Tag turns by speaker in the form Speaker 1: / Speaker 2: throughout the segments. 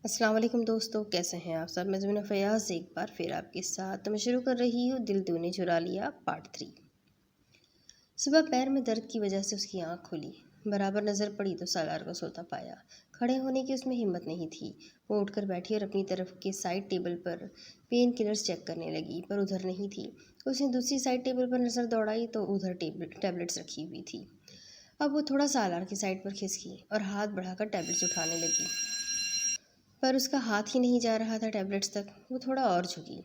Speaker 1: السلام علیکم دوستو، کیسے ہیں آپ سب؟ میں زمینہ فیاض ایک بار پھر آپ کے ساتھ تو میں شروع کر رہی ہوں دل تو نے چرا لیا پارٹ 3۔ صبح پیر میں درد کی وجہ سے اس کی آنکھ کھلی، برابر نظر پڑی تو سالار کو سوتا پایا۔ کھڑے ہونے کی اس میں ہمت نہیں تھی۔ وہ اٹھ کر بیٹھی اور اپنی طرف کے سائڈ ٹیبل پر پین کلرز چیک کرنے لگی، پر ادھر نہیں تھی۔ اس نے دوسری سائڈ ٹیبل پر نظر دوڑائی تو ادھر ٹیبلٹس رکھی ہوئی تھی۔ اب وہ تھوڑا سالار کی سائڈ پر کھسکی اور ہاتھ بڑھا کر ٹیبلٹس اٹھانے لگی، پر اس کا ہاتھ ہی نہیں جا رہا تھا ٹیبلٹس تک۔ وہ تھوڑا اور جھکی۔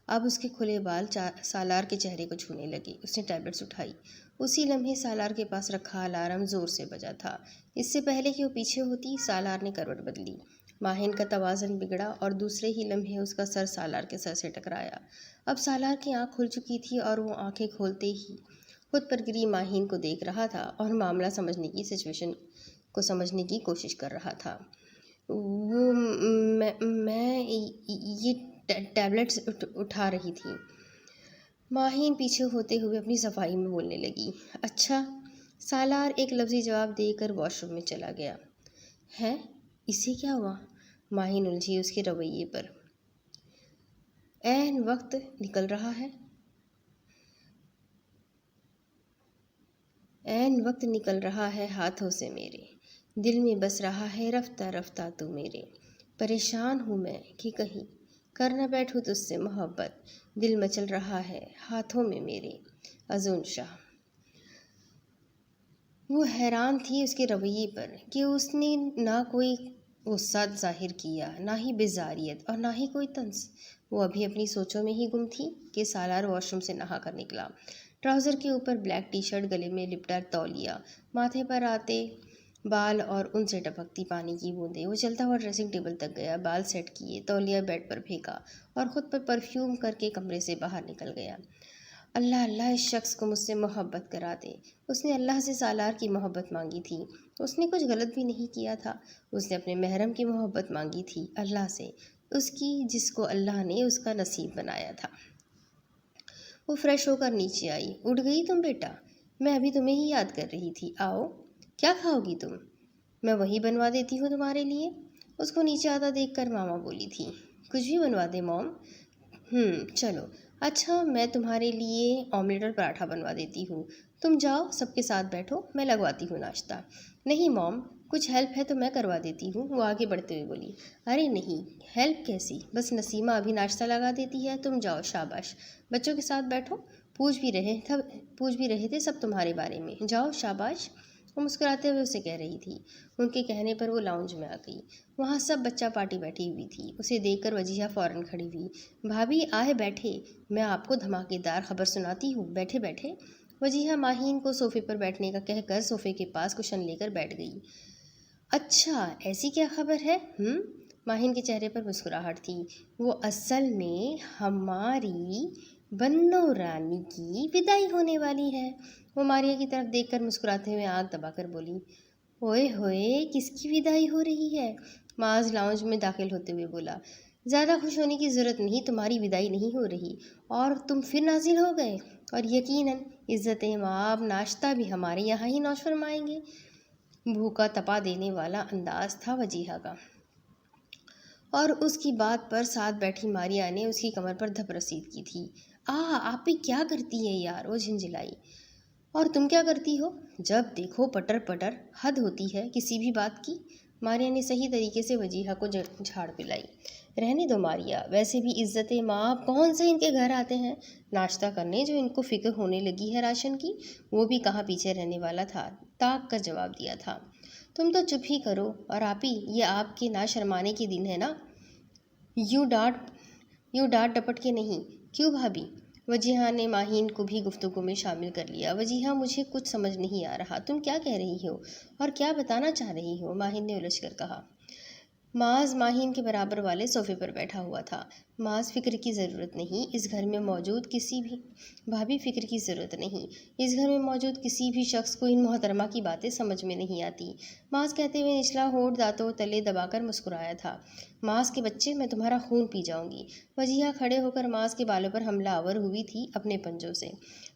Speaker 1: اب اس کے کھلے بال سالار کے چہرے کو چھونے لگے۔ اس نے ٹیبلٹس اٹھائی۔ اسی لمحے سالار کے پاس رکھا الارم زور سے بجا تھا۔ اس سے پہلے کہ وہ پیچھے ہوتی، سالار نے کروٹ بدلی۔ ماہین کا توازن بگڑا اور دوسرے ہی لمحے اس کا سر سالار کے سر سے ٹکرایا۔ اب سالار کی آنکھ کھل چکی تھی اور وہ آنکھیں کھولتے ہی خود پر گری ماہین کو دیکھ رہا تھا اور معاملہ سچویشن کو سمجھنے کی کوشش کر رہا تھا۔ وہ میں یہ ٹیبلٹس اٹھا رہی تھی۔ ماہین پیچھے ہوتے ہوئے اپنی صفائی میں بولنے لگی۔ اچھا، سالار ایک لفظی جواب دے کر واش روم میں چلا گیا۔ ہے اسے کیا ہوا؟ ماہین الجھی اس کے رویے پر۔ عین وقت نکل رہا ہے، عین وقت نکل رہا ہے ہاتھوں سے میرے، دل میں بس رہا ہے رفتہ رفتہ تو میرے، پریشان ہوں میں کہ کہیں کر نہ بیٹھوں تجھ سے محبت، دل مچل رہا ہے ہاتھوں میں میرے۔ اذون شاہ۔ وہ حیران تھی اس کے رویے پر کہ اس نے نہ کوئی غصہ ظاہر کیا، نہ ہی بیزاریت اور نہ ہی کوئی طنز۔ وہ ابھی اپنی سوچوں میں ہی گم تھی کہ سالار واش روم سے نہا کر نکلا۔ ٹراؤزر کے اوپر بلیک ٹی شرٹ، گلے میں لپٹا تولیہ، ماتھے پر آتے بال اور ان سے ٹپکتی پانی کی بوندیں۔ وہ چلتا ہوا ڈریسنگ ٹیبل تک گیا، بال سیٹ کیے، تولیہ بیڈ پر پھینکا اور خود پر پرفیوم کر کے کمرے سے باہر نکل گیا۔ اللہ اللہ، اس شخص کو مجھ سے محبت کرا دے۔ اس نے اللہ سے سالار کی محبت مانگی تھی۔ اس نے کچھ غلط بھی نہیں کیا تھا۔ اس نے اپنے محرم کی محبت مانگی تھی اللہ سے، اس کی جس کو اللہ نے اس کا نصیب بنایا تھا۔ وہ فریش ہو کر نیچے آئی۔ اٹھ گئی تم بیٹا؟ میں ابھی تمہیں ہی یاد کر رہی تھی۔ آؤ، کیا کھاؤ گی تم؟ میں وہی بنوا دیتی ہوں تمہارے لیے۔ اس کو نیچے آتا دیکھ کر ماما بولی تھی۔ کچھ بھی بنوا دے موم؟ چلو اچھا، میں تمہارے لیے آملیٹ اور پراٹھا بنوا دیتی ہوں۔ تم جاؤ، سب کے ساتھ بیٹھو، میں لگواتی ہوں ناشتہ۔ نہیں موم، کچھ ہیلپ ہے تو میں کروا دیتی ہوں، وہ آگے بڑھتے ہوئے بولی۔ ارے نہیں، ہیلپ کیسی، بس نسیمہ ابھی ناشتہ لگا دیتی ہے، تم جاؤ، شاباش، بچوں کے ساتھ بیٹھو، پوچھ بھی رہے تھے سب تمہارے بارے میں، جاؤ شاباش۔ وہ مسکراتے ہوئے اسے کہہ رہی تھی۔ ان کے کہنے پر وہ لاؤنج میں آ گئی۔ وہاں سب بچہ پارٹی بیٹھی ہوئی تھی۔ اسے دیکھ کر وجیہہ فوراً کھڑی ہوئی۔ بھابھی آئے بیٹھے، میں آپ کو دھماکے دار خبر سناتی ہوں، بیٹھے بیٹھے۔ وجیہہ ماہین کو صوفے پر بیٹھنے کا کہہ کر صوفے کے پاس کشن لے کر بیٹھ گئی۔ اچھا، ایسی کیا خبر ہے؟ ماہین کے چہرے پر مسکراہٹ تھی۔ وہ اصل میں ہماری بنو رانی کی وداعی ہونے والی ہے۔ وہ ماریا کی طرف دیکھ کر مسکراتے ہوئے آنکھ دبا کر بولی۔ اوئے ہوئے، کس کی وداعی ہو رہی ہے؟ معاذ لاؤنج میں داخل ہوتے ہوئے بولا۔ زیادہ خوش ہونے کی ضرورت نہیں، تمہاری وداعی نہیں ہو رہی اور تم پھر نازل ہو گئے، اور یقیناً عزت مآب ناشتہ بھی ہمارے یہاں ہی نوش فرمائیں گے۔ بھوکا تپا دینے والا انداز تھا وجیہہ کا، اور اس کی بات پر ساتھ بیٹھی ماریا نے اس کی کمر پر دھپ رسید کی تھی۔ آپ بھی کیا کرتی ہے یار، وہ جھنجھلائی۔ اور تم کیا کرتی ہو؟ جب دیکھو پٹر پٹر، حد ہوتی ہے کسی بھی بات کی۔ ماریا نے صحیح طریقے سے وجیہہ کو جھاڑ پلائی۔ رہنے دو ماریا، ویسے بھی عزت مآب کون سے ان کے گھر آتے ہیں ناشتہ کرنے جو ان کو فکر ہونے لگی ہے راشن کی؟ وہ بھی کہاں پیچھے رہنے والا تھا، طاق کا جواب دیا تھا۔ تم تو چپ ہی کرو، اور آپی یہ آپ کے نہ شرمانے کے دن ہے نا، یوں ڈانٹ ڈپٹ کے نہیں۔ کیوں بھابھی؟ وجیہہ نے ماہین کو بھی گفتگو میں شامل کر لیا۔ وجیہہ، مجھے کچھ سمجھ نہیں آ رہا، تم کیا کہہ رہی ہو اور کیا بتانا چاہ رہی ہو؟ ماہین نے الجھ کر کہا۔ معاذ ماہین کے برابر والے صوفے پر بیٹھا ہوا تھا۔ معاذ، فکر کی ضرورت نہیں، اس گھر میں موجود کسی بھی بھابھی فکر کی ضرورت نہیں، اس گھر میں موجود کسی بھی شخص کو ان محترمہ کی باتیں سمجھ میں نہیں آتی۔ معاذ کہتے ہوئے نچلا ہونٹ دانتوں تلے دبا کر مسکرایا تھا۔ معاذ کے بچے، میں تمہارا خون پی جاؤں گی۔ وجیہہ کھڑے ہو کر معاذ کے بالوں پر حملہ آور ہوئی تھی اپنے پنجوں سے۔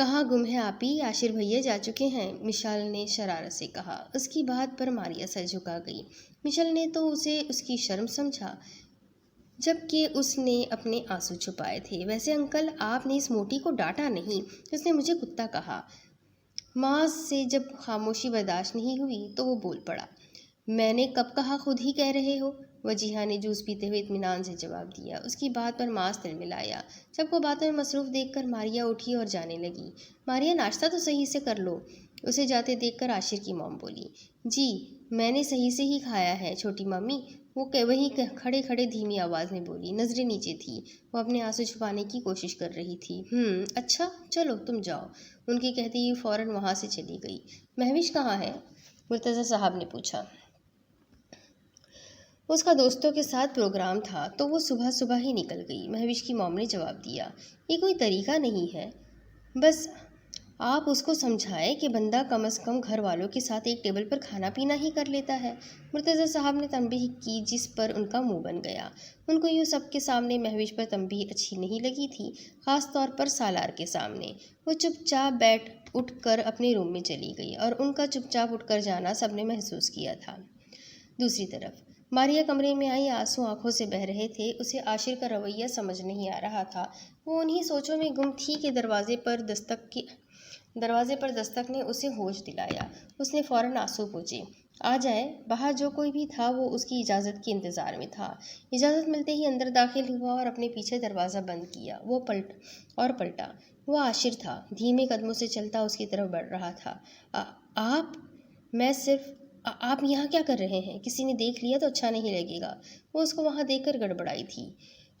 Speaker 1: کہاں گم ہے آپی؟ عاشر بھیا جا چکے ہیں، مشال نے شرارت سے کہا۔ اس کی بات پر ماریا سر جھکا گئی۔ مشال نے تو اسے اس کی شرم سمجھا، جبکہ اس نے اپنے آنسو چھپائے تھے۔ ویسے انکل، آپ نے اس موٹی کو ڈانٹا نہیں، اس نے مجھے کتا کہا۔ معاذ سے جب خاموشی برداشت نہیں ہوئی تو وہ بول پڑا۔ میں نے کب کہا، خود ہی کہہ رہے ہو، وجیہہ نے جوس پیتے ہوئے اطمینان سے جواب دیا۔ اس کی بات پر معاذ تلملایا۔ سب کو باتوں میں مصروف دیکھ کر ماریا اٹھی اور جانے لگی۔ ماریا، ناشتہ تو صحیح سے کر لو، اسے جاتے دیکھ کر عاشر کی موم بولی۔ جی میں نے صحیح سے ہی کھایا ہے چھوٹی مامی، وہ وہیں کھڑے کھڑے دھیمی آواز میں بولی۔ نظریں نیچے تھی، وہ اپنے آنسو چھپانے کی کوشش کر رہی تھی۔ اچھا چلو تم جاؤ، ان کی کہتی ہوئی فوراً وہاں سے چلی گئی۔ مہوش کہاں ہے؟ مرتضیٰ صاحب نے پوچھا۔ اس کا دوستوں کے ساتھ پروگرام تھا تو وہ صبح صبح ہی نکل گئی، مہوش کی موم نے جواب دیا۔ یہ کوئی طریقہ نہیں ہے، بس آپ اس کو سمجھائے کہ بندہ کم از کم گھر والوں کے ساتھ ایک ٹیبل پر کھانا پینا ہی کر لیتا ہے۔ مرتضیٰ صاحب نے تنبیہ کی، جس پر ان کا منہ بن گیا۔ ان کو یوں سب کے سامنے مہوش پر تنبیہ اچھی نہیں لگی تھی، خاص طور پر سالار کے سامنے۔ وہ چپ چاپ اٹھ کر اپنے روم میں چلی گئی اور ان کا چپ چاپ اٹھ کر جانا سب نے محسوس کیا تھا۔ دوسری طرف ماریا کمرے میں آئی، آنسو آنکھوں سے بہہ رہے تھے۔ اسے عاشر کا رویہ سمجھ نہیں آ رہا تھا۔ وہ انہی سوچوں میں گم تھی کہ دروازے پر دستک نے اسے ہوش دلایا۔ اس نے فوراً آنسو پوچھے۔ آ جائے۔ باہر جو کوئی بھی تھا وہ اس کی اجازت کے انتظار میں تھا۔ اجازت ملتے ہی اندر داخل ہوا اور اپنے پیچھے دروازہ بند کیا۔ وہ پلٹا۔ وہ عاشر تھا، دھیمے قدموں سے چلتا اس کی طرف بڑھ رہا تھا۔ آپ یہاں کیا کر رہے ہیں؟ کسی نے دیکھ لیا تو اچھا نہیں لگے گا۔ وہ اس کو وہاں دیکھ کر گڑبڑائی تھی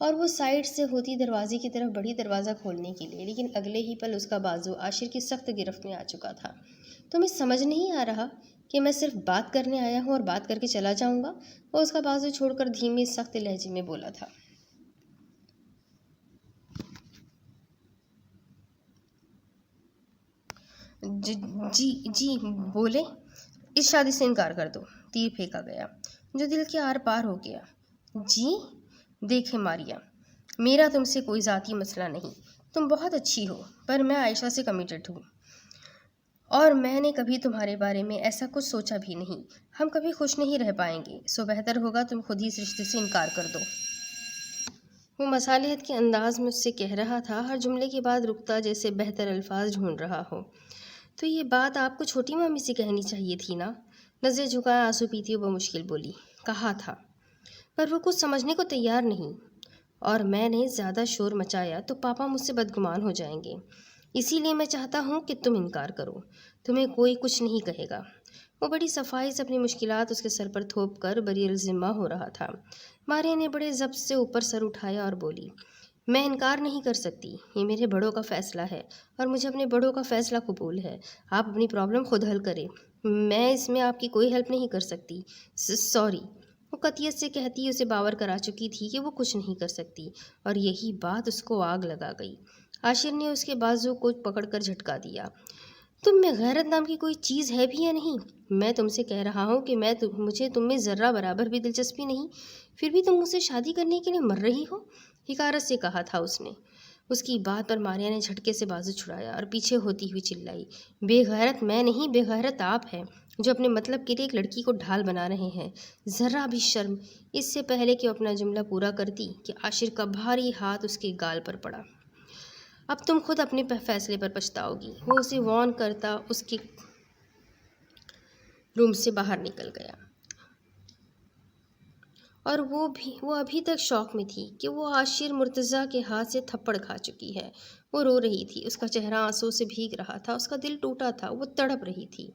Speaker 1: اور وہ سائیڈ سے ہوتی دروازے کی طرف بڑھی دروازہ کھولنے کے لیے، لیکن اگلے ہی پل اس کا بازو عاشر کی سخت گرفت میں آ چکا تھا۔ تمہیں سمجھ نہیں آ رہا کہ میں صرف بات کرنے آیا ہوں اور بات کر کے چلا جاؤں گا؟ وہ اس کا بازو چھوڑ کر دھیمے سخت لہجے میں بولا تھا۔ جی بولے۔ اس شادی سے انکار کر دو، تیر پھینکا گیا جو دل کے آر پار ہو گیا۔ جی دیکھیں ماریا، میرا تم سے کوئی ذاتی مسئلہ نہیں، تم بہت اچھی ہو، پر میں عائشہ سے کمیٹڈ ہوں اور میں نے کبھی تمہارے بارے میں ایسا کچھ سوچا بھی نہیں۔ ہم کبھی خوش نہیں رہ پائیں گے، سو بہتر ہوگا تم خود ہی اس رشتے سے انکار کر دو۔ وہ مصالحت کے انداز میں اس سے کہہ رہا تھا، ہر جملے کے بعد رکتا جیسے بہتر الفاظ ڈھونڈ رہا ہو۔ تو یہ بات آپ کو چھوٹی مامی سے کہنی چاہیے تھی نا؟ نظریں جھکائے آنسو پیتی وہ مشکل بولی۔ کہا تھا، پر وہ کچھ سمجھنے کو تیار نہیں، اور میں نے زیادہ شور مچایا تو پاپا مجھ سے بدگمان ہو جائیں گے، اسی لیے میں چاہتا ہوں کہ تم انکار کرو، تمہیں کوئی کچھ نہیں کہے گا۔ وہ بڑی صفائی سے اپنی مشکلات اس کے سر پر تھوپ کر بری الذمہ ہو رہا تھا۔ ماریا نے بڑے ضبط سے اوپر سر اٹھایا اور بولی، میں انکار نہیں کر سکتی، یہ میرے بڑوں کا فیصلہ ہے اور مجھے اپنے بڑوں کا فیصلہ قبول ہے۔ آپ اپنی پرابلم خود حل کریں، میں اس میں آپ کی کوئی ہیلپ نہیں کر سکتی۔ سوری۔ وہ قطعیت سے کہتی اسے باور کرا چکی تھی کہ وہ کچھ نہیں کر سکتی، اور یہی بات اس کو آگ لگا گئی۔ عاشر نے اس کے بازو کو پکڑ کر جھٹکا دیا۔ تم میں غیرت نام کی کوئی چیز ہے بھی یا نہیں؟ میں تم سے کہہ رہا ہوں کہ مجھے تم میں ذرہ برابر بھی دلچسپی نہیں، پھر بھی تم مجھ سے شادی کرنے کے لیے مر رہی ہو، حقارت سے کہا تھا اس نے۔ اس کی بات پر ماریا نے جھٹکے سے بازو چھڑایا اور پیچھے ہوتی ہوئی چلائی، بے غیرت میں نہیں، بے غیرت آپ ہیں جو اپنے مطلب کے لیے ایک لڑکی کو ڈھال بنا رہے ہیں۔ ذرا بھی شرم! اس سے پہلے کہ وہ اپنا جملہ پورا کرتی کہ عاشر کا بھاری ہاتھ اس کے گال پر پڑا۔ اب تم خود اپنے فیصلے پر پچھتاؤ گی۔ وہ اسے وارن کرتا اس کے روم سے باہر نکل گیا، اور وہ ابھی تک شوق میں تھی کہ وہ عاشر مرتضیٰ کے ہاتھ سے تھپڑ کھا چکی ہے۔ وہ رو رہی تھی، اس کا چہرہ آنسو سے بھیگ رہا تھا، اس کا دل ٹوٹا تھا، وہ تڑپ رہی تھی۔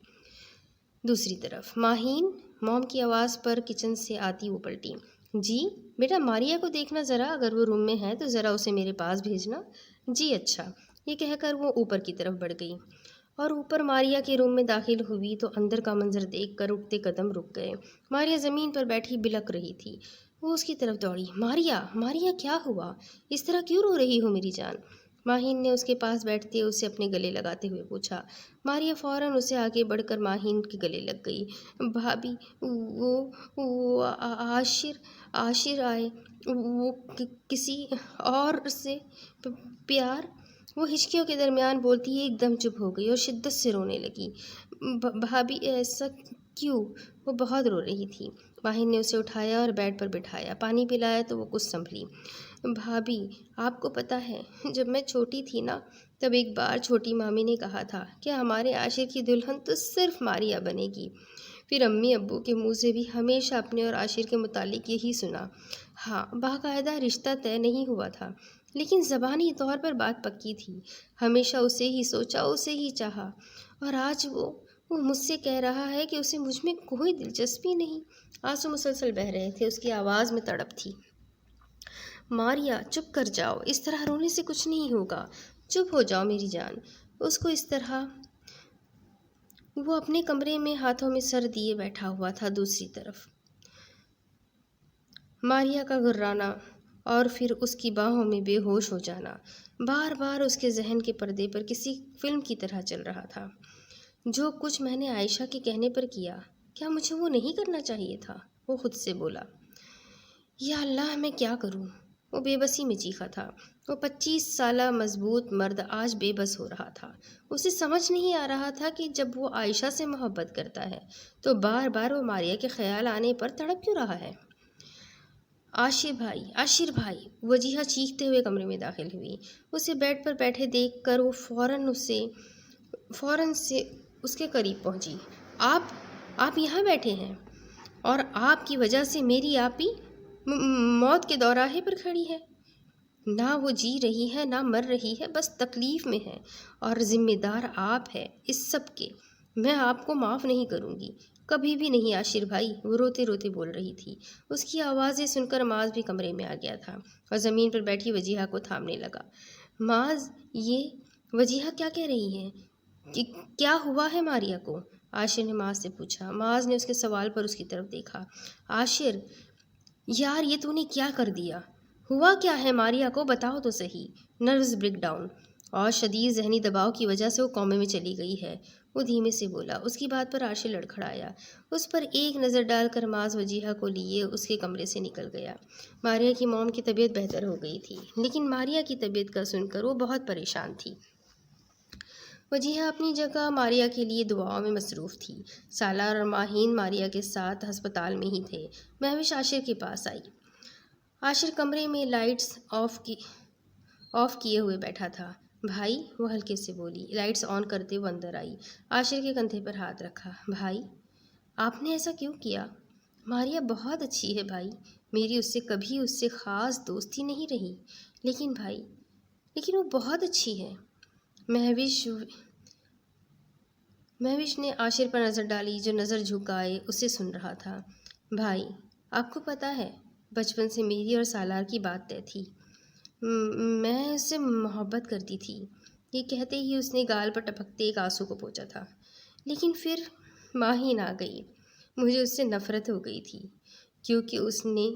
Speaker 1: دوسری طرف ماہین، موم کی آواز پر کچن سے آتی وہ پلٹی۔ جی بیٹا، ماریا کو دیکھنا ذرا، اگر وہ روم میں ہے تو ذرا اسے میرے پاس بھیجنا۔ جی اچھا، یہ کہہ کر وہ اوپر کی طرف بڑھ گئی اور اوپر ماریا کے روم میں داخل ہوئی تو اندر کا منظر دیکھ کر اٹھتے قدم رک گئے۔ ماریا زمین پر بیٹھی بلک رہی تھی۔ وہ اس کی طرف دوڑی۔ ماریا کیا ہوا؟ اس طرح کیوں رو رہی ہو میری جان؟ ماہین نے اس کے پاس بیٹھتے اسے اپنے گلے لگاتے ہوئے پوچھا۔ ماریا فوراً اسے آگے بڑھ کر ماہین کے گلے لگ گئی۔ بھابھی، وہ عاشر آئے، وہ کسی اور سے پیار وہ ہچکیوں کے درمیان بولتی ہی ایک دم چپ ہو گئی اور شدت سے رونے لگی۔ بھابھی ایسا کیوں؟ وہ بہت رو رہی تھی۔ ماہر نے اسے اٹھایا اور بیڈ پر بٹھایا، پانی پلایا تو وہ کچھ سنبھلی۔ بھابھی آپ کو پتہ ہے جب میں چھوٹی تھی نا، تب ایک بار چھوٹی مامی نے کہا تھا کہ ہمارے عاشر کی دلہن تو صرف ماریا بنے گی۔ پھر امی ابو کے منہ سے بھی ہمیشہ اپنے اور عاشر کے متعلق یہی سنا۔ ہاں، باقاعدہ رشتہ طے نہیں ہوا تھا، لیکن زبانی طور پر بات پکی تھی۔ ہمیشہ اسے ہی سوچا، اسے ہی چاہا، اور آج وہ مجھ سے کہہ رہا ہے کہ اسے مجھ میں کوئی دلچسپی نہیں۔ آنسو مسلسل بہہ رہے تھے، اس کی آواز میں تڑپ تھی۔ ماریا چپ کر جاؤ، اس طرح رونے سے کچھ نہیں ہوگا، چپ ہو جاؤ میری جان۔ اس کو اس طرح وہ اپنے کمرے میں ہاتھوں میں سر دیے بیٹھا ہوا تھا۔ دوسری طرف ماریا کا گھرانا اور پھر اس کی باہوں میں بے ہوش ہو جانا بار بار اس کے ذہن کے پردے پر کسی فلم کی طرح چل رہا تھا۔ جو کچھ میں نے عائشہ کے کہنے پر کیا، کیا مجھے وہ نہیں کرنا چاہیے تھا؟ وہ خود سے بولا۔ یا اللہ، میں کیا کروں؟ وہ بے بسی میں چیخا تھا۔ وہ 25 سالہ مضبوط مرد آج بے بس ہو رہا تھا۔ اسے سمجھ نہیں آ رہا تھا کہ جب وہ عائشہ سے محبت کرتا ہے تو بار بار وہ ماریا کے خیال آنے پر تڑپ کیوں رہا ہے۔ عاشر بھائی، وجیہہ چیختے ہوئے کمرے میں داخل ہوئی۔ اسے بیڈ پر بیٹھے دیکھ کر وہ فوراً سے اس کے قریب پہنچی۔ آپ یہاں بیٹھے ہیں اور آپ کی وجہ سے میری آپی موت کے دوراہے پر کھڑی ہے۔ نہ وہ جی رہی ہے نہ مر رہی ہے، بس تکلیف میں ہے، اور ذمہ دار آپ ہے اس سب کے۔ میں آپ کو معاف نہیں کروں گی، کبھی بھی نہیں عاشر بھائی، وہ روتے روتے بول رہی تھی۔ اس کی آوازیں سن کر معاذ بھی کمرے میں آ گیا تھا اور زمین پر بیٹھی وجیہہ کو تھامنے لگا۔ معاذ، یہ وجیہہ کیا کہہ رہی ہے؟ کیا ہوا ہے ماریا کو؟ عاشر نے معاذ سے پوچھا۔ معاذ نے اس کے سوال پر اس کی طرف دیکھا۔ عاشر یار، یہ تو نے کیا کر دیا؟ ہوا کیا ہے ماریا کو؟ بتاؤ تو صحیح۔ نروس بریک ڈاؤن اور شدید ذہنی دباؤ کی وجہ سے وہ کومے میں چلی گئی ہے، وہ دھیمے سے بولا۔ اس کی بات پر عاشر لڑکھڑایا۔ اس پر ایک نظر ڈال کر معاذ وجیہہ کو لیے اس کے کمرے سے نکل گیا۔ ماریا کی موم کی طبیعت بہتر ہو گئی تھی، لیکن ماریا کی طبیعت کا سن کر وہ بہت پریشان تھی۔ وجیہہ اپنی جگہ ماریا کے لیے دعاؤں میں مصروف تھی۔ سالار اور ماہین ماریا کے ساتھ ہسپتال میں ہی تھے۔ مہوش عاشر کے پاس آئی۔ عاشر کمرے میں لائٹس آف کیے ہوئے بیٹھا تھا۔ بھائی، وہ ہلکے سے بولی۔ لائٹس آن کرتے وہ اندر آئی۔ عاشر کے کندھے پر ہاتھ رکھا۔ بھائی، آپ نے ایسا کیوں کیا؟ ماریا بہت اچھی ہے بھائی، میری اس سے کبھی اس سے خاص دوستی نہیں رہی، لیکن وہ بہت اچھی ہے۔ مہوش نے عاشر پر نظر ڈالی، جو نظر جھکائے اسے سن رہا تھا۔ بھائی، آپ کو پتہ ہے، بچپن سے میری اور سالار کی بات طے تھی۔ میں اس سے محبت کرتی تھی۔ یہ کہتے ہی اس نے گال پر ٹپکتے ایک آنسو کو پوچھا تھا۔ لیکن پھر ماہین آ گئی۔ مجھے اس سے نفرت ہو گئی تھی، کیونکہ اس نے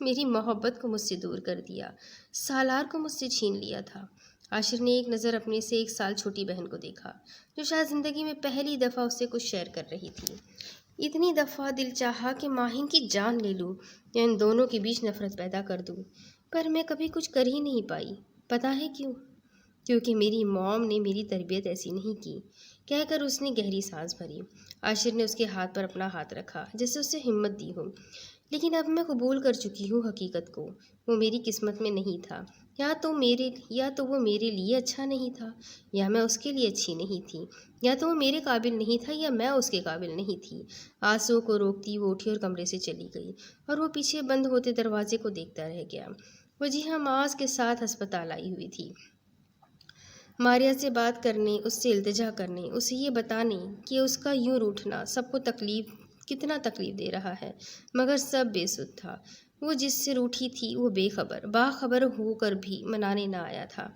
Speaker 1: میری محبت کو مجھ سے دور کر دیا، سالار کو مجھ سے چھین لیا تھا۔ عاشر نے ایک نظر اپنے سے 1 سال چھوٹی بہن کو دیکھا، جو شاید زندگی میں پہلی دفعہ اس سے کچھ شیئر کر رہی تھی۔ اتنی دفعہ دل چاہا کہ ماہین کی جان لے لوں یا ان دونوں کے بیچ نفرت پیدا کر دوں، پر میں کبھی کچھ کر ہی نہیں پائی۔ پتہ ہے کیوں؟ کیونکہ میری موم نے میری تربیت ایسی نہیں کی، کہہ کر اس نے گہری سانس بھری۔ عاشر نے اس کے ہاتھ پر اپنا ہاتھ رکھا، جیسے اسے ہمت دی ہو۔ لیکن اب میں قبول کر چکی ہوں حقیقت کو، وہ میری قسمت میں نہیں تھا۔ یا تو وہ میرے لیے اچھا نہیں تھا، یا میں اس کے لیے اچھی نہیں تھی، یا تو وہ میرے قابل نہیں تھا یا میں اس کے قابل نہیں تھی۔ آنسو کو روکتی وہ اٹھی اور کمرے سے چلی گئی، اور وہ پیچھے بند ہوتے دروازے کو دیکھتا رہ گیا۔ وجیہہ معاذ کے ساتھ ہسپتال آئی ہوئی تھی، ماریا سے بات کرنے، اس سے التجا کرنے، اسے یہ بتانے کہ اس کا یوں روٹھنا سب کو کتنا تکلیف دے رہا ہے، مگر سب بے سود تھا۔ وہ جس سے روٹھی تھی وہ باخبر ہو کر بھی منانے نہ آیا تھا۔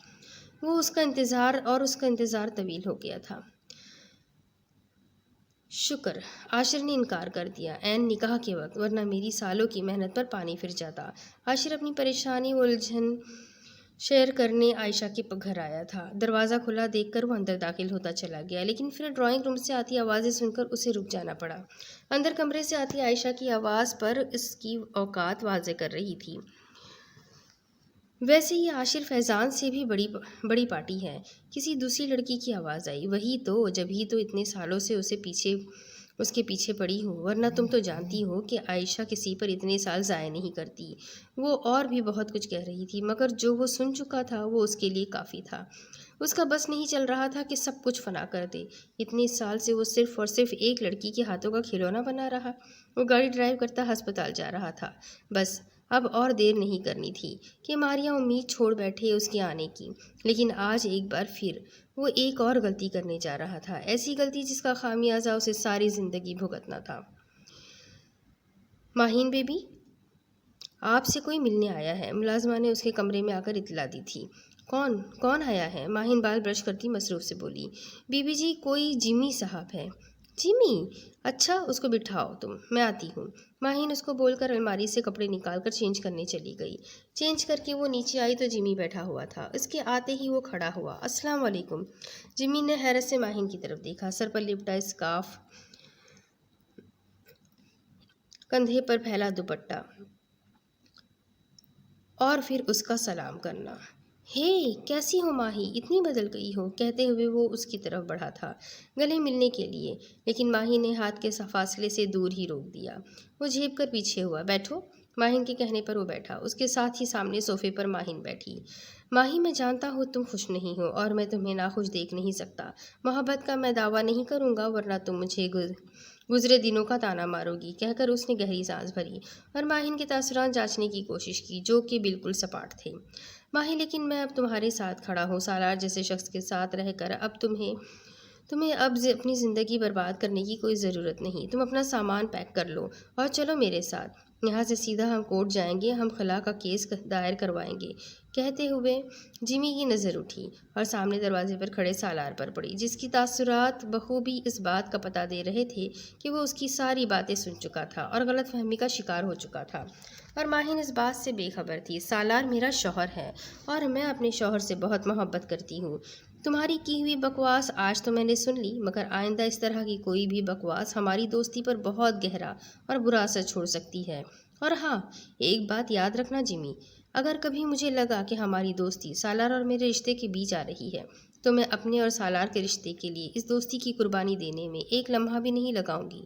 Speaker 1: اس کا انتظار طویل ہو گیا تھا۔ شکر، عاشر نے انکار کر دیا، عین نکاح کے وقت، ورنہ میری سالوں کی محنت پر پانی پھر جاتا۔ عاشر اپنی پریشانی و الجھن شیئر کرنے عائشہ کے گھر آیا تھا۔ دروازہ کھلا دیکھ کر وہ اندر داخل ہوتا چلا گیا، لیکن پھر ڈرائنگ روم سے آتی آوازیں سن کر اسے رک جانا پڑا۔ اندر کمرے سے آتی عائشہ کی آواز پر اس کی اوقات واضح کر رہی تھی۔ ویسے یہ عاشر فیضان سے بھی بڑی پارٹی ہے۔ کسی دوسری لڑکی کی آواز آئی۔ وہی تو، جبھی تو اتنے سالوں سے اس کے پیچھے پڑی ہوں، ورنہ تم تو جانتی ہو کہ عائشہ کسی پر اتنے سال ضائع نہیں کرتی۔ وہ اور بھی بہت کچھ کہہ رہی تھی، مگر جو وہ سن چکا تھا وہ اس کے لیے کافی تھا۔ اس کا بس نہیں چل رہا تھا کہ سب کچھ فنا کر دے۔ اتنے سال سے وہ صرف اور صرف ایک لڑکی کے ہاتھوں کا کھلونا بنا رہا۔ وہ گاڑی ڈرائیو کرتا ہسپتال جا رہا تھا۔ بس اب اور دیر نہیں کرنی تھی کہ ماریا امید چھوڑ بیٹھے اس کے آنے کی۔ لیکن آج ایک بار پھر وہ ایک اور غلطی کرنے جا رہا تھا، ایسی غلطی جس کا خامیازہ اسے ساری زندگی بھگتنا تھا۔ ماہین بیبی، آپ سے کوئی ملنے آیا ہے، ملازمہ نے اس کے کمرے میں آ کر اطلاع دی تھی۔ کون آیا ہے؟ ماہین بال برش کرتی مصروف سے بولی۔ بی بی جی، کوئی جمی صاحب ہے۔ جمی؟ اچھا، اس کو بٹھاؤ تم، میں آتی ہوں۔ ماہین اس کو بول کر الماری سے کپڑے نکال کر چینج کرنے چلی گئی۔ چینج کر کے وہ نیچے آئی تو جمی بیٹھا ہوا تھا۔ اس کے آتے ہی وہ کھڑا ہوا۔ السلام علیکم۔ جمی نے حیرت سے ماہین کی طرف دیکھا، سر پر لپٹا اسکارف، کندھے پر پھیلا دوپٹہ، اور پھر اس کا سلام کرنا۔ ہے، کیسی ہو ماہی، اتنی بدل گئی ہو، کہتے ہوئے وہ اس کی طرف بڑھا تھا گلے ملنے کے لیے، لیکن ماہی نے ہاتھ کے فاصلے سے دور ہی روک دیا۔ وہ جھیپ کر پیچھے ہوا۔ بیٹھو۔ ماہین کے کہنے پر وہ بیٹھا۔ اس کے ساتھ ہی سامنے صوفے پر ماہین بیٹھی۔ ماہی، میں جانتا ہوں تم خوش نہیں ہو اور میں تمہیں ناخوش دیکھ نہیں سکتا۔ محبت کا میں دعویٰ نہیں کروں گا، ورنہ تم مجھے گزرے دنوں کا تانا مارو گی، کہہ کر اس نے گہری سانس بھری اور ماہین کے تاثرات جانچنے کی کوشش کی، جو کہ بالکل سپاٹ تھے۔ ماہی، لیکن میں اب تمہارے ساتھ کھڑا ہوں، سالار جیسے شخص کے ساتھ رہ کر اب تمہیں اب اپنی زندگی برباد کرنے کی کوئی ضرورت نہیں۔ تم اپنا سامان پیک کر لو اور چلو میرے ساتھ۔ یہاں سے سیدھا ہم کورٹ جائیں گے، ہم خلا کا کیس دائر کروائیں گے۔ کہتے ہوئے جمی کی نظر اٹھی اور سامنے دروازے پر کھڑے سالار پر پڑی، جس کی تاثرات بخوبی اس بات کا پتہ دے رہے تھے کہ وہ اس کی ساری باتیں سن چکا تھا اور غلط فہمی کا شکار ہو چکا تھا، اور ماہین اس بات سے بے خبر تھی۔ سالار میرا شوہر ہے اور میں اپنے شوہر سے بہت محبت کرتی ہوں۔ تمہاری کی ہوئی بکواس آج تو میں نے سن لی، مگر آئندہ اس طرح کی کوئی بھی بکواس ہماری دوستی پر بہت گہرا اور برا اثر چھوڑ سکتی ہے۔ اور ہاں، ایک بات یاد رکھنا جمی، اگر کبھی مجھے لگا کہ ہماری دوستی سالار اور میرے رشتے کے بیچ آ رہی ہے، تو میں اپنے اور سالار کے رشتے کے لیے اس دوستی کی قربانی دینے میں ایک لمحہ بھی نہیں لگاؤں گی،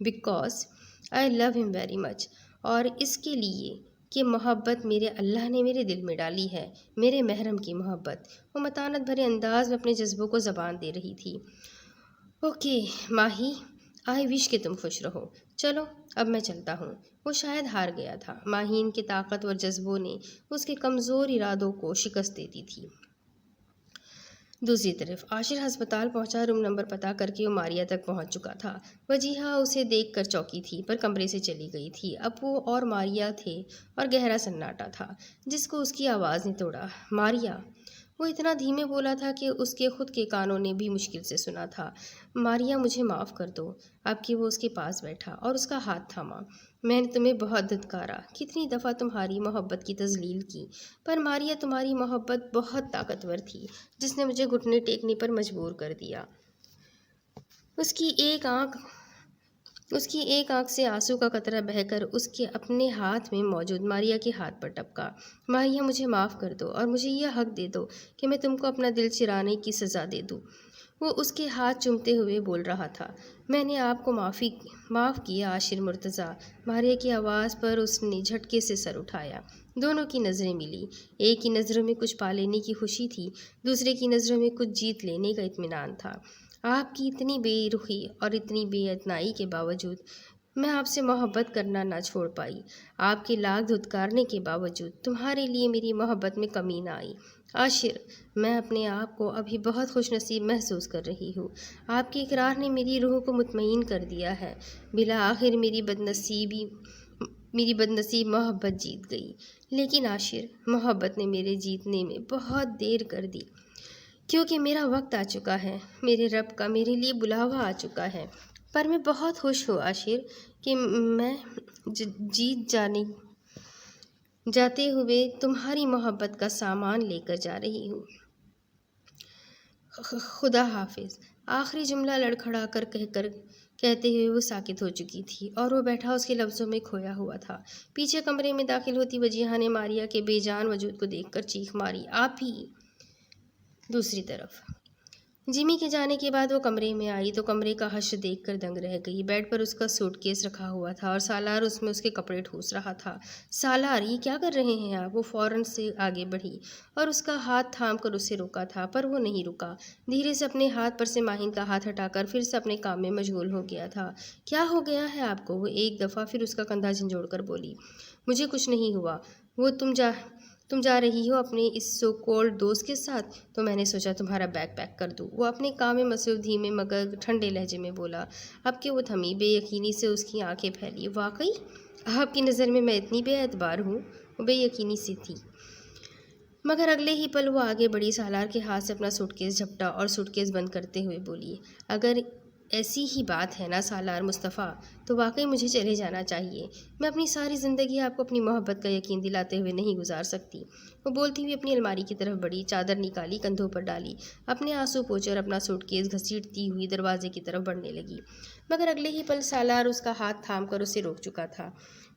Speaker 1: بیکاز آئی لو ہم ویری مچ، اور اس کے لیے کہ محبت میرے اللہ نے میرے دل میں ڈالی ہے، میرے محرم کی محبت۔ وہ متانت بھرے انداز میں اپنے جذبوں کو زبان دے رہی تھی۔ اوکے ماہی، آئی وش کہ تم خوش رہو۔ چلو اب میں چلتا ہوں۔ وہ شاید ہار گیا تھا۔ ماہین کے طاقتور جذبوں نے اس کے کمزور ارادوں کو شکست دے دی تھی۔ دوسری طرف عاشر ہسپتال پہنچا۔ روم نمبر پتہ کر کے وہ ماریا تک پہنچ چکا تھا۔ وجیہہ اسے دیکھ کر چونکی تھی، پر کمرے سے چلی گئی تھی۔ اب وہ اور ماریا تھے اور گہرا سناٹا تھا جس کو اس کی آواز نے توڑا۔ ماریا! وہ اتنا دھیمے بولا تھا کہ اس کے خود کے کانوں نے بھی مشکل سے سنا تھا۔ ماریا، مجھے معاف کر دو۔ اب کہ وہ اس کے پاس بیٹھا اور اس کا ہاتھ تھاما۔ میں نے تمہیں بہت دھتکارا، کتنی دفعہ تمہاری محبت کی تذلیل کی، پر ماریا تمہاری محبت بہت طاقتور تھی جس نے مجھے گھٹنے ٹیکنے پر مجبور کر دیا۔ اس کی ایک آنکھ سے آنسو کا قطرہ بہہ کر اس کے اپنے ہاتھ میں موجود ماریا کے ہاتھ پر ٹپکا۔ ماریا، مجھے معاف کر دو اور مجھے یہ حق دے دو کہ میں تم کو اپنا دل چرانے کی سزا دے دوں۔ وہ اس کے ہاتھ چومتے ہوئے بول رہا تھا۔ میں نے آپ کو معاف کیا عاشر مرتضیٰ۔ ماریا کی آواز پر اس نے جھٹکے سے سر اٹھایا۔ دونوں کی نظریں ملی۔ ایک کی نظروں میں کچھ پا لینے کی خوشی تھی، دوسرے کی نظروں میں کچھ جیت لینے کا اطمینان تھا۔ آپ کی اتنی بے رخی اور اتنی بے اعتنائی کے باوجود میں آپ سے محبت کرنا نہ چھوڑ پائی۔ آپ کے لاکھ دھتکارنے کے باوجود تمہارے لیے میری محبت میں کمی نہ آئی۔ عاشر، میں اپنے آپ کو ابھی بہت خوش نصیب محسوس کر رہی ہوں۔ آپ کے اقرار نے میری روح کو مطمئن کر دیا ہے۔ بالآخر میری بدنصیب محبت جیت گئی۔ لیکن عاشر، محبت نے میرے جیتنے میں بہت دیر کر دی، کیونکہ میرا وقت آ چکا ہے، میرے رب کا میرے لیے بلاوا آ چکا ہے۔ پر میں بہت خوش ہوں عاشر کہ میں جیت جاتے ہوئے تمہاری محبت کا سامان لے کر جا رہی ہوں۔ خدا حافظ۔ آخری جملہ لڑکھڑا کر کہتے ہوئے وہ ساکت ہو چکی تھی اور وہ بیٹھا اس کے لفظوں میں کھویا ہوا تھا۔ پیچھے کمرے میں داخل ہوتی وجیہہ نے ماریا کے بے جان وجود کو دیکھ کر چیخ ماری، آپ ہی! دوسری طرف جمی کے جانے کے بعد وہ کمرے میں آئی تو کمرے کا حشر دیکھ کر دنگ رہ گئی۔ بیڈ پر اس کا سوٹ کیس رکھا ہوا تھا اور سالار اس میں اس کے کپڑے ٹھوس رہا تھا۔ سالار، یہ کیا کر رہے ہیں آپ؟ وہ فوراً سے آگے بڑھی اور اس کا ہاتھ تھام کر اسے روکا تھا، پر وہ نہیں رکا۔ دھیرے سے اپنے ہاتھ پر سے ماہین کا ہاتھ ہٹا کر پھر سے اپنے کام میں مشغول ہو گیا تھا۔ کیا ہو گیا ہے آپ کو؟ وہ ایک دفعہ پھر اس کا کندھا جھنجھوڑ کر بولی۔ مجھے کچھ نہیں ہوا۔ وہ تم جا رہی ہو اپنے اس سو کولڈ دوست کے ساتھ، تو میں نے سوچا تمہارا بیگ پیک کر دوں۔ وہ اپنے کام میں مصروف دھیمے مگر ٹھنڈے لہجے میں بولا۔ اب کہ وہ تھمی، بے یقینی سے اس کی آنکھیں پھیلی۔ واقعی؟ آپ کی نظر میں اتنی بے اعتبار ہوں؟ وہ بے یقینی سی تھی، مگر اگلے ہی پل وہ آگے بڑھی، سالار کے ہاتھ سے اپنا سوٹ کیس جھپٹا اور سوٹ کیس بند کرتے ہوئے بولی، اگر ایسی ہی بات ہے نا سالار مصطفیٰ، تو واقعی مجھے چلے جانا چاہیے۔ میں اپنی ساری زندگی آپ کو اپنی محبت کا یقین دلاتے ہوئے نہیں گزار سکتی۔ وہ بولتی ہوئی اپنی الماری کی طرف بڑھی، چادر نکالی، کندھوں پر ڈالی، اپنے آنسو پوچھے اور اپنا سوٹ کیس گھسیٹتی ہوئی دروازے کی طرف بڑھنے لگی، مگر اگلے ہی پل سالار اس کا ہاتھ تھام کر اسے روک چکا تھا۔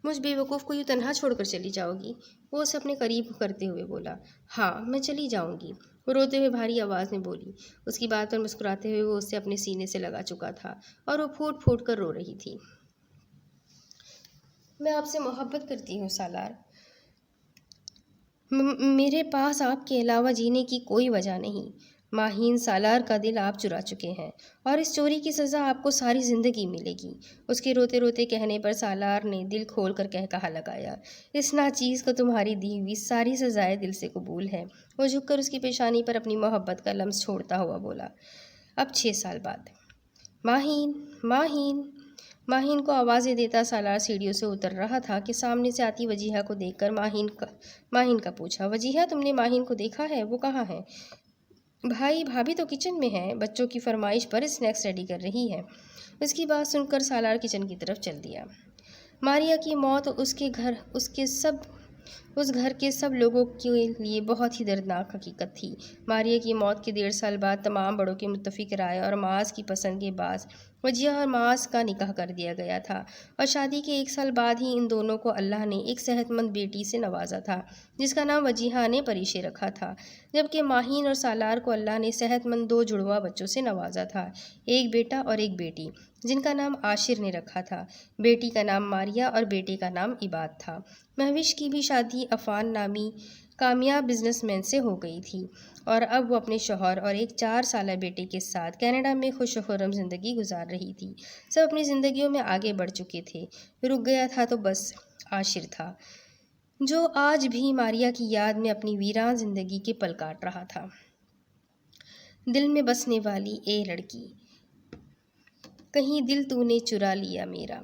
Speaker 1: مجھ بے وقوف کو یوں تنہا چھوڑ کر چلی جاؤ گی؟ وہ اسے اپنے قریب کرتے ہوئے بولا۔ ہاں، میں چلی جاؤں گی، وہ روتے ہوئے بھاری آواز میں بولی۔ اس کی بات پر مسکراتے ہوئے وہ اسے اپنے سینے سے لگا چکا تھا اور وہ پھوٹ پھوٹ کر رو رہی تھی۔ میں آپ سے محبت کرتی ہوں سالار، میرے پاس آپ کے علاوہ جینے کی کوئی وجہ نہیں۔ ماہین، سالار کا دل آپ چرا چکے ہیں اور اس چوری کی سزا آپ کو ساری زندگی ملے گی۔ اس کے روتے روتے کہنے پر سالار نے دل کھول کر کہا لگایا، اس ناچیز کو تمہاری دی ہوئی ساری سزائیں دل سے قبول ہے۔ وہ جھک کر اس کی پیشانی پر اپنی محبت کا لمس چھوڑتا ہوا بولا۔ اب 6 سال بعد ماہین، ماہین، ماہین کو آوازیں دیتا سالار سیڑھیوں سے اتر رہا تھا کہ سامنے سے آتی وجیہہ کو دیکھ کر ماہین کا پوچھا، وجیہہ تم نے ماہین کو دیکھا ہے؟ وہ کہاں ہے؟ بھائی، بھابھی تو کچن میں ہے، بچوں کی فرمائش پر اسنیکس ریڈی کر رہی ہے۔ اس کی بات سن کر سالار کچن کی طرف چل دیا۔ ماریا کی موت اس گھر کے سب لوگوں کے لیے بہت ہی دردناک حقیقت تھی۔ ماریا کی موت کے 1.5 سال بعد تمام بڑوں کی متفق رائے اور معاذ کی پسند کے باعث وجیہہ اور معاذ کا نکاح کر دیا گیا تھا اور شادی کے 1 سال بعد ہی ان دونوں کو اللہ نے ایک صحت مند بیٹی سے نوازا تھا جس کا نام وجیہہ نے پریشے رکھا تھا، جبکہ ماہین اور سالار کو اللہ نے صحت مند 2 جڑواں بچوں سے نوازا تھا، ایک بیٹا اور ایک بیٹی، جن کا نام عاشر نے رکھا تھا۔ بیٹی کا نام ماریا اور بیٹے کا نام عباد تھا۔ مہوش کی بھی شادی عفان نامی کامیاب بزنس مین سے ہو گئی تھی اور اب وہ اپنے شوہر اور ایک 4 سالہ بیٹے کے ساتھ کینیڈا میں خوش و خرم زندگی گزار رہی تھی۔ سب اپنی زندگیوں میں آگے بڑھ چکے تھے، رک گیا تھا تو بس عاشر تھا، جو آج بھی ماریا کی یاد میں اپنی ویران زندگی کے پل کاٹ رہا تھا۔ دل میں بسنے والی اے لڑکی، کہیں دل تو نے چرا لیا میرا،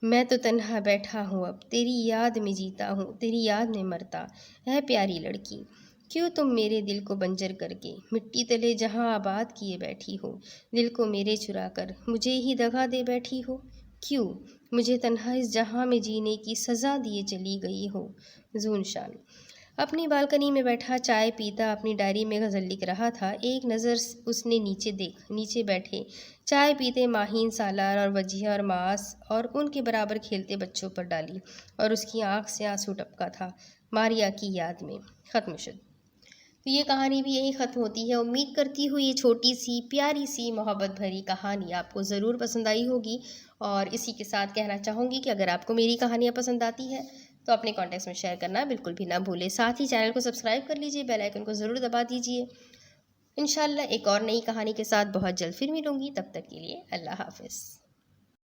Speaker 1: میں تو تنہا بیٹھا ہوں اب، تیری یاد میں جیتا ہوں، تیری یاد میں مرتا، اے پیاری لڑکی، کیوں تم میرے دل کو بنجر کر کے مٹی تلے جہاں آباد کیے بیٹھی ہو، دل کو میرے چرا کر مجھے ہی دغا دے بیٹھی ہو، کیوں مجھے تنہا اس جہاں میں جینے کی سزا دیے چلی گئی ہو۔ زون شان اپنی بالکنی میں بیٹھا چائے پیتا اپنی ڈائری میں غزل لکھ رہا تھا۔ ایک نظر اس نے نیچے بیٹھے چائے پیتے ماہین، سالار اور وجیہہ اور معاذ اور ان کے برابر کھیلتے بچوں پر ڈالی اور اس کی آنکھ سے آنسو ٹپکا تھا۔ ماریا کی یاد میں ختم شد۔ تو یہ کہانی بھی یہی ختم ہوتی ہے۔ امید کرتی ہوں یہ چھوٹی سی پیاری سی محبت بھری کہانی آپ کو ضرور پسند آئی ہوگی، اور اسی کے ساتھ کہنا چاہوں گی کہ اگر آپ کو میری کہانیاں پسند آتی ہے تو اپنے کانٹیکٹس میں شیئر کرنا بالکل بھی نہ بھولیں۔ ساتھ ہی چینل کو سبسکرائب کر لیجئے، بیل آئیکن کو ضرور دبا دیجئے۔ انشاءاللہ ایک اور نئی کہانی کے ساتھ بہت جلد پھر ملوں گی، تب تک کے لیے اللہ حافظ۔